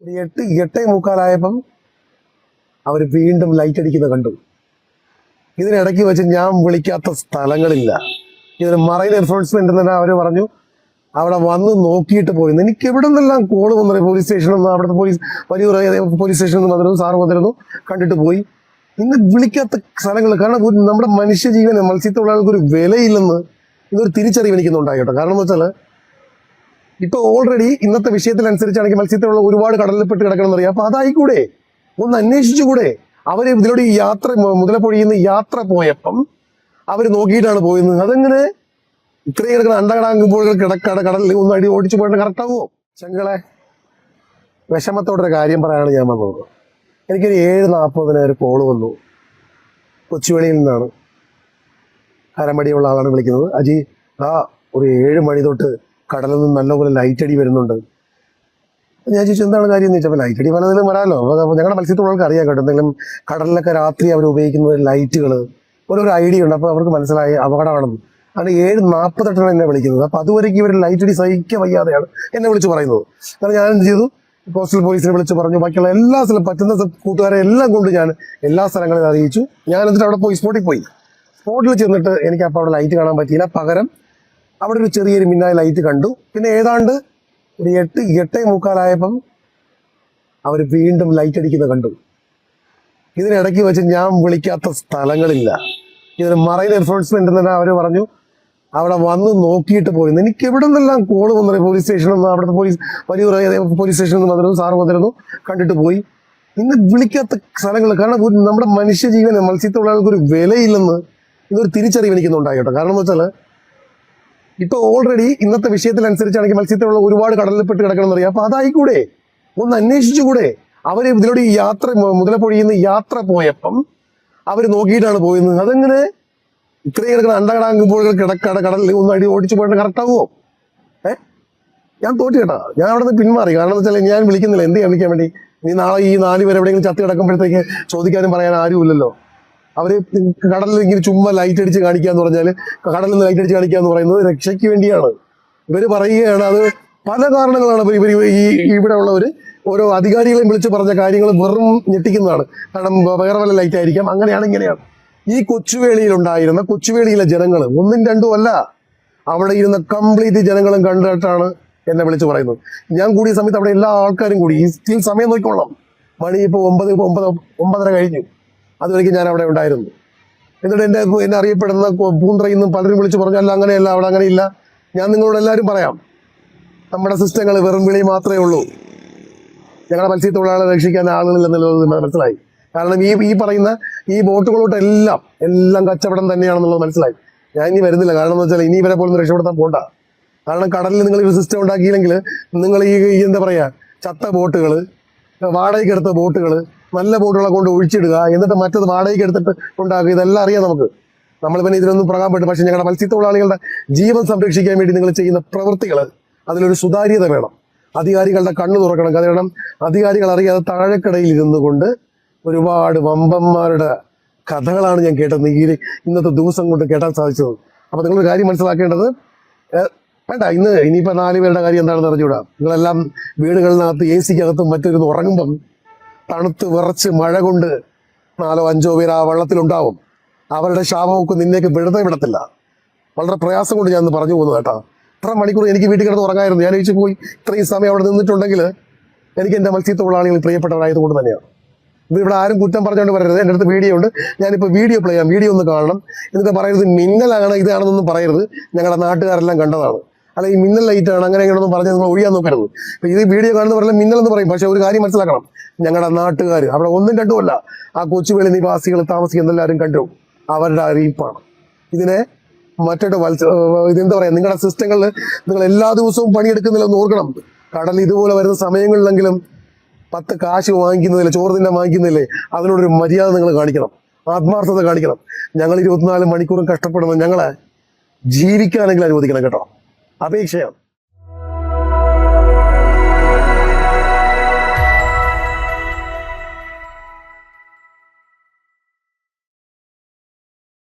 എട്ടേ മുക്കാലായപ്പം അവർ വീണ്ടും ലൈറ്റ് അടിക്കുന്ന കണ്ടു. ഇതിനിടയ്ക്ക് വെച്ച് ഞാൻ വിളിക്കാത്ത സ്ഥലങ്ങളില്ല. ഇതിന് മറൈൻ എൻഫോഴ്സ്മെന്റ് തന്നെ അവർ പറഞ്ഞു അവിടെ വന്ന് നോക്കിയിട്ട് പോയിരുന്നു. എനിക്ക് എവിടെ നിന്നെല്ലാം കോള് വന്നു. പോലീസ് സ്റ്റേഷനിൽ നിന്ന്, അവിടുത്തെ വലിയ പോലീസ് സ്റ്റേഷനിൽ നിന്ന് വന്നിരുന്നു, സാറ് വന്നിരുന്നു, കണ്ടിട്ട് പോയി. ഇന്ന് വിളിക്കാത്ത സ്ഥലങ്ങൾ. കാരണം നമ്മുടെ മനുഷ്യജീവന്, മത്സ്യത്തൊഴിലാളികൾക്ക് ഒരു വിലയില്ലെന്ന് ഇതൊരു തിരിച്ചറിവ് എനിക്കുന്നുണ്ടായി കേട്ടോ. കാരണം എന്ന് വെച്ചാൽ ഇപ്പൊ ഓൾറെഡി ഇന്നത്തെ വിഷയത്തിനനുസരിച്ചാണെങ്കിൽ മത്സ്യത്തൊഴിലാളികൾ ഒരുപാട് കടലിൽപ്പെട്ട് കിടക്കണമെന്ന് അറിയാം. അപ്പൊ അതായിക്കൂടെ, ഒന്ന് അന്വേഷിച്ചുകൂടെ? അവര് ഇതിലൂടെ ഈ യാത്ര, മുതലപ്പൊഴിയുന്ന യാത്ര പോയപ്പം അവര് നോക്കിയിട്ടാണ് പോയത്. അതെങ്ങനെ ഇത്രയും കിടക്കുന്ന അണ്ടകടാകുമ്പോൾ കടലിൽ ഒന്ന് അടി ഓടിച്ചു പോയിട്ട് കറക്റ്റാവുമോ? ചെങ്കളെ വിഷമത്തോടൊരു കാര്യം പറയാനാണ് ഞാൻ വന്നത്. എനിക്കൊരു 7:40 ഒരു കോള് വന്നു. കൊച്ചുവേളിയിൽ നിന്നാണ്. അരമടിയുള്ള ആളാണ് വിളിക്കുന്നത്. അജി, ഒരു 7 മണി തൊട്ട് കടലിൽ നിന്ന് നല്ലപോലെ ലൈറ്റ് അടി വരുന്നുണ്ട്. ഞാൻ ചോദിച്ചു എന്താണ് കാര്യം എന്ന് ചോദിച്ചപ്പോൾ ലൈറ്റ് അടി പലതിലും വരാമല്ലോ. ഞങ്ങളുടെ മത്സ്യത്തൊഴിലാളികൾക്ക് അറിയാം കേട്ടോ. എന്തെങ്കിലും കടലിലൊക്കെ രാത്രി അവർ ഉപയോഗിക്കുന്ന ലൈറ്റുകൾ ഓരോരോ ഐഡിയ ഉണ്ട്. അപ്പോൾ അവർക്ക് മനസ്സിലായി അപകടമാണെന്ന്. അത് 7:48 എന്നെ വിളിക്കുന്നത്. അപ്പോൾ അതുവരേക്കും ഇവർ ലൈറ്റ് അടി സഹിക്കാൻ വയ്യാതെയാണ് എന്നെ വിളിച്ച് പറയുന്നത്. കാരണം ഞാൻ എന്ത് ചെയ്തു, കോസ്റ്റൽ പോലീസിനെ വിളിച്ച് പറഞ്ഞു. ബാക്കിയുള്ള എല്ലാ സ്ഥലം പറ്റുന്ന കൂട്ടുകാരെ എല്ലാം കൊണ്ട് ഞാൻ എല്ലാ സ്ഥലങ്ങളും അറിയിച്ചു. ഞാൻ എന്നിട്ട് അവിടെ പോയി സ്പോട്ടിൽ പോയി. സ്പോട്ടിൽ ചെന്നിട്ട് എനിക്ക് അപ്പോൾ അവിടെ ലൈറ്റ് കാണാൻ പറ്റിയില്ല. പകരം അവിടെ ഒരു ചെറിയൊരു മിന്നായ ലൈറ്റ് കണ്ടു. പിന്നെ ഏതാണ്ട് ഒരു എട്ടേ മുക്കാലായപ്പം അവർ വീണ്ടും ലൈറ്റ് അടിക്കുന്ന കണ്ടു. ഇതിനിടയ്ക്ക് വെച്ച് ഞാൻ വിളിക്കാത്ത സ്ഥലങ്ങളില്ല. ഇതിന് മറൈൻ എൻഫോഴ്സ്മെന്റ് തന്നെ അവർ പറഞ്ഞു അവിടെ വന്ന് നോക്കിയിട്ട് പോയിരുന്നു. എനിക്ക് എവിടെ നിന്നെല്ലാം കോള് വന്നു. പോലീസ് സ്റ്റേഷനിൽ നിന്ന്, അവിടുത്തെ വലിയ പോലീസ് സ്റ്റേഷനിൽ നിന്ന് വന്നിരുന്നു, സാറ് വന്നിരുന്നു, കണ്ടിട്ട് പോയി. ഇന്ന് വിളിക്കാത്ത സ്ഥലങ്ങൾ. കാരണം നമ്മുടെ മനുഷ്യജീവന്, മത്സ്യത്തൊഴിലാളികൾക്ക് ഒരു വിലയില്ലെന്ന് ഇതൊരു തിരിച്ചറിവ് എനിക്കുന്നുണ്ടായി കേട്ടോ. കാരണം എന്ന് വെച്ചാൽ ഇപ്പൊ ഓൾറെഡി ഇന്നത്തെ വിഷയത്തിനനുസരിച്ചാണെങ്കിൽ മത്സ്യത്തൊഴിലാളികൾ ഒരുപാട് കടലിൽപ്പെട്ട് കിടക്കണമെന്ന് അറിയാം. അപ്പൊ അതായിക്കൂടെ, ഒന്ന് അന്വേഷിച്ചുകൂടെ? അവര് ഇതിലൂടെ ഈ യാത്ര, മുതലപ്പൊഴിയുന്ന യാത്ര പോയപ്പം അവര് നോക്കിയിട്ടാണ് പോയത്. അതെങ്ങനെ ഇത്രയും കിടക്കുന്ന അണ്ടകടാകുമ്പോൾ കടലിൽ ഒന്ന് അടി ഓടിച്ചു പോയിട്ട് കറക്റ്റാവുമോ? ഞാൻ തോറ്റു കേട്ടാ. ഞാൻ അവിടെ നിന്ന് പിന്മാറി. കാരണം എന്ന് വെച്ചാൽ ഞാൻ വിളിക്കുന്നില്ല. എന്ത് വിളിക്കാൻ വേണ്ടി? നീ നാളെ ഈ 4 പേര് എവിടെയെങ്കിലും ചത്തി കിടക്കുമ്പോഴത്തേക്ക് ചോദിക്കാനും പറയാൻ ആരുമില്ലല്ലോ. അവര് കടലിൽ ഇങ്ങനെ ചുമ്മാ ലൈറ്റ് അടിച്ച് കാണിക്കാന്ന് പറഞ്ഞാൽ, കടലിൽ നിന്ന് ലൈറ്റ് അടിച്ച് കാണിക്കാന്ന് പറയുന്നത് രക്ഷയ്ക്ക് വേണ്ടിയാണ്. ഇവര് പറയുകയാണ് അത് പല കാരണങ്ങളാണ്. ഇവർ ഇവിടെ ഉള്ളവര് ഓരോ അധികാരികളെയും വിളിച്ച് പറഞ്ഞ കാര്യങ്ങൾ വെറും ഞെട്ടിക്കുന്നതാണ്. കാരണം വേറെ വല്ല ലൈറ്റ് ആയിരിക്കാം, അങ്ങനെയാണ് ഇങ്ങനെയാണ്. ഈ കൊച്ചുവേളിയിലുണ്ടായിരുന്ന കൊച്ചുവേളിയിലെ ജനങ്ങൾ ഒന്നും രണ്ടും അല്ല, അവിടെ ഇരുന്ന കംപ്ലീറ്റ് ജനങ്ങളും കണ്ടിട്ടാണ് എന്നെ വിളിച്ച് പറയുന്നത്. ഞാൻ കൂടിയ സമയത്ത് അവിടെ എല്ലാ ആൾക്കാരും കൂടി. ഈ സ്റ്റിൽ സമയം നോക്കിക്കൊള്ളാം. മണി ഇപ്പോൾ 9:30 കഴിഞ്ഞു. അതുവരേക്കും ഞാൻ അവിടെ ഉണ്ടായിരുന്നു. എന്നിട്ട് എന്നെ അറിയപ്പെടുന്ന പൂന്തറയിൽ നിന്നും പലരും വിളിച്ച് പറഞ്ഞു അല്ല അങ്ങനെയല്ല, അവിടെ അങ്ങനെയില്ല. ഞാൻ നിങ്ങളോട് എല്ലാവരും പറയാം, നമ്മുടെ സിസ്റ്റങ്ങൾ വെറും വിളി മാത്രമേ ഉള്ളൂ. ഞങ്ങളുടെ മത്സ്യത്തൊഴിലാളികളെ രക്ഷിക്കാൻ ആളുകളില്ലെന്നുള്ളത് മനസ്സിലായി. കാരണം ഈ പറയുന്ന ഈ ബോട്ടുകളോട്ടെല്ലാം കച്ചവടം തന്നെയാണെന്നുള്ളത് മനസ്സിലായി. ഞാൻ ഇനി വരുന്നില്ല. കാരണം എന്ന് വെച്ചാൽ ഇനി ഇവരെ പോലും രക്ഷപ്പെടുത്താൻ പോണ്ട. കാരണം കടലിൽ നിങ്ങൾ ഒരു സിസ്റ്റം ഉണ്ടാക്കിയില്ലെങ്കിൽ നിങ്ങൾ ഈ എന്താ പറയുക, ചത്ത ബോട്ടുകൾ, വാടകയ്ക്ക് എടുത്ത ബോട്ടുകൾ, നല്ല ബോട്ടുകളെ കൊണ്ട് ഒഴിച്ചിടുക, എന്നിട്ട് മറ്റത് വാടകയ്ക്ക് എടുത്തിട്ട് ഉണ്ടാക്കുക, ഇതെല്ലാം അറിയാം നമുക്ക്. നമ്മൾ പിന്നെ ഇതിനൊന്നും പ്രകാശപ്പെട്ടു. പക്ഷെ ഞങ്ങളുടെ മത്സ്യത്തൊഴിലാളികളുടെ ജീവൻ സംരക്ഷിക്കാൻ വേണ്ടി നിങ്ങൾ ചെയ്യുന്ന പ്രവൃത്തികൾ, അതിലൊരു സുതാര്യത വേണം. അധികാരികളുടെ കണ്ണു തുറക്കണം. കാരണം അധികാരികൾ അറിയാതെ താഴെക്കടയിൽ ഇരുന്നു കൊണ്ട് ഒരുപാട് വമ്പന്മാരുടെ കഥകളാണ് ഞാൻ കേട്ടത്. ഇന്നത്തെ ദിവസം കൊണ്ട് കേട്ടാൻ സാധിച്ചത്. അപ്പൊ നിങ്ങളൊരു കാര്യം മനസ്സിലാക്കേണ്ടത്, വേണ്ട ഇനിയിപ്പോൾ 4 പേരുടെ കാര്യം എന്താണെന്ന് അറിഞ്ഞുകൂടാ. നിങ്ങളെല്ലാം വീടുകളിനകത്ത് AC-ക്കകത്തും മറ്റൊരുന്ന് ഉറങ്ങുമ്പം തണുത്ത് വിറച്ച് മഴ കൊണ്ട് 4-5 പേർ ആ വെള്ളത്തിലുണ്ടാവും. അവരുടെ ശാപമൊക്കെ നിന്നേക്ക് വെറുതെ വിടത്തില്ല. വളരെ പ്രയാസം കൊണ്ട് ഞാൻ പറഞ്ഞു പോകുന്നു കേട്ടോ. ഇത്ര മണിക്കൂർ എനിക്ക് വീട്ടിൽ കിടന്ന് ഉറങ്ങായിരുന്നു. ഞാൻ ചോദിച്ചു പോയി ഇത്രയും സമയം അവിടെ നിന്നിട്ടുണ്ടെങ്കിൽ എനിക്ക് എൻ്റെ മത്സ്യത്തൊഴിലാളികൾ പ്രിയപ്പെട്ടവരായതുകൊണ്ട് തന്നെയാണ്. ഇവിടെ ആരും കുറ്റം പറഞ്ഞുകൊണ്ട് പറയരുത്. എൻ്റെ അടുത്ത് വീഡിയോ ഉണ്ട്, ഞാനിപ്പോൾ വീഡിയോ പ്ലേ ചെയ്യാം. വീഡിയോ ഒന്ന് കാണണം. എന്നിട്ട് പറയരുത് മിന്നലാണ് ഇതാണെന്നൊന്നും പറയരുത്. ഞങ്ങളുടെ നാട്ടുകാരെല്ലാം കണ്ടതാണ്. അല്ല ഈ മിന്നൽ ലൈറ്റാണ് അങ്ങനെ എങ്ങനെയൊന്നും പറഞ്ഞ് നിങ്ങൾ ഒഴിയാൻ നോക്കരുത്. ഇപ്പം ഇത് വീഡിയോ കാണുന്ന പറഞ്ഞാൽ മിന്നൽ എന്ന് പറയും. പക്ഷെ ഒരു കാര്യം മനസ്സിലാക്കണം, ഞങ്ങളുടെ നാട്ടുകാർ അവിടെ 1 2 അല്ല, ആ കൊച്ചുവേളി നിവാസികൾ താമസിക്കുന്ന എല്ലാവരും കണ്ടു. അവരുടെ അറിയിപ്പാണ് ഇതിനെ. മറ്റൊരു ഇതെന്താ പറയുക, നിങ്ങളുടെ സിസ്റ്റങ്ങളിൽ നിങ്ങൾ എല്ലാ ദിവസവും പണിയെടുക്കുന്നില്ലെന്ന് ഓർക്കണം. കടൽ ഇതുപോലെ വരുന്ന സമയങ്ങളിലെങ്കിലും 10 കാശ് വാങ്ങിക്കുന്നില്ലേ, ചോറ് തിന്നാൻ വാങ്ങിക്കുന്നില്ലേ, അതിനോടൊരു മര്യാദ നിങ്ങൾ കാണിക്കണം, ആത്മാർത്ഥത കാണിക്കണം. ഞങ്ങൾ 24 മണിക്കൂറും കഷ്ടപ്പെടുന്നത് ഞങ്ങളെ ജീവിക്കാനെങ്കിലും അനുവദിക്കണം കേട്ടോ. അപേക്ഷയാണ്.